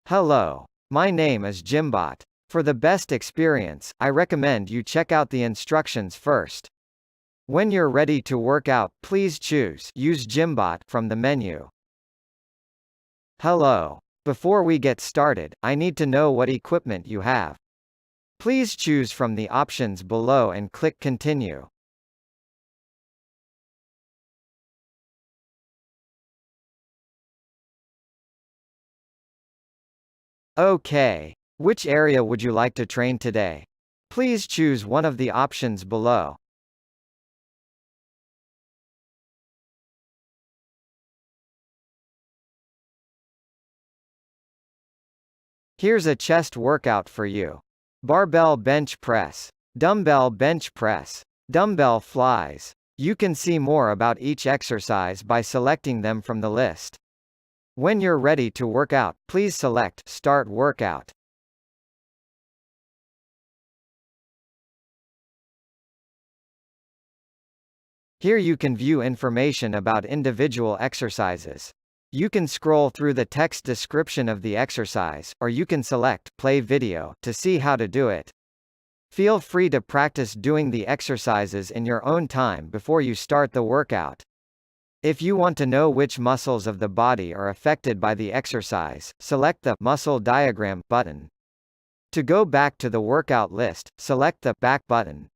Hello. My name is JimBot. For the best experience, I recommend you check out the instructions first. When you're ready to work out, please choose Use JimBot from the menu. Hello. Before we get started, I need to know what equipment you have. Please choose from the options below and click Continue. Okay. Which area would you like to train today? Please choose one of the options below. Here's a chest workout for you. Barbell bench press. Dumbbell bench press. Dumbbell flies. You can see more about each exercise by selecting them from the list. When you're ready to work out, please select Start Workout. Here you can view information about individual exercises. You can scroll through the text description of the exercise, or you can select Play Video to see how to do it. Feel free to practice doing the exercises in your own time before you start the workout. If you want to know which muscles of the body are affected by the exercise, select the Muscle Diagram button. To go back to the workout list, select the Back button.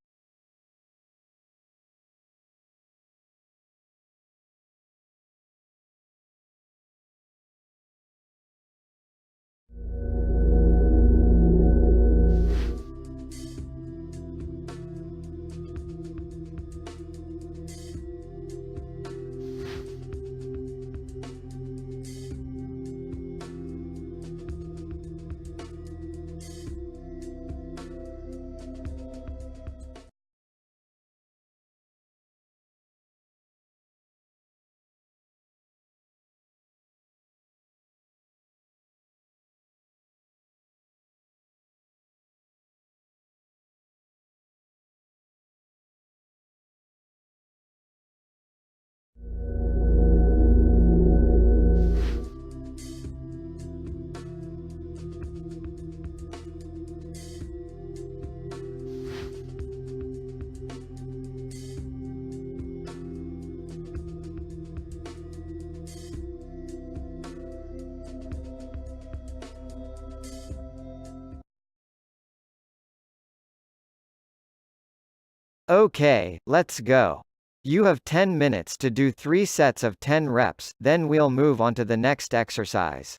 Okay, let's go. You have 10 minutes to do 3 sets of 10 reps, then we'll move on to the next exercise.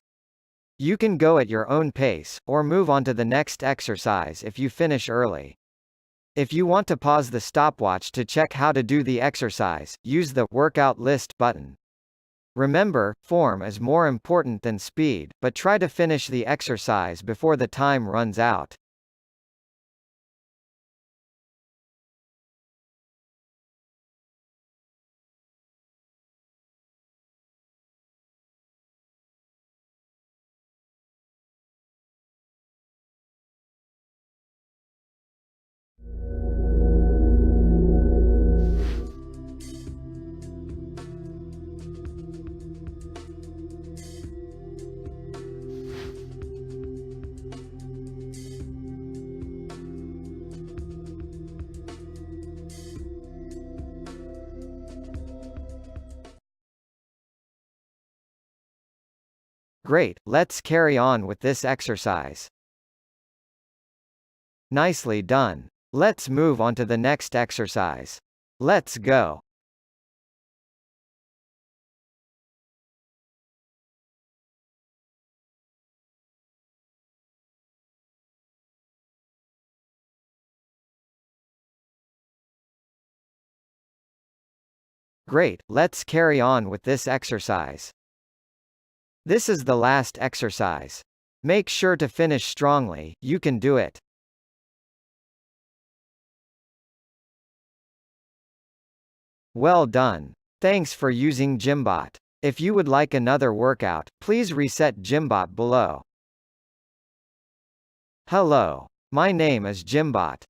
You can go at your own pace, or move on to the next exercise if you finish early. If you want to pause the stopwatch to check how to do the exercise, use the Workout List button. Remember, form is more important than speed, but try to finish the exercise before the time runs out. Great, let's carry on with this exercise. Nicely done. Let's move on to the next exercise. Let's go. Great, let's carry on with this exercise. This is the last exercise. Make sure to finish strongly, you can do it. Well done. Thanks for using JimBot. If you would like another workout, please reset JimBot below. Hello. My name is JimBot.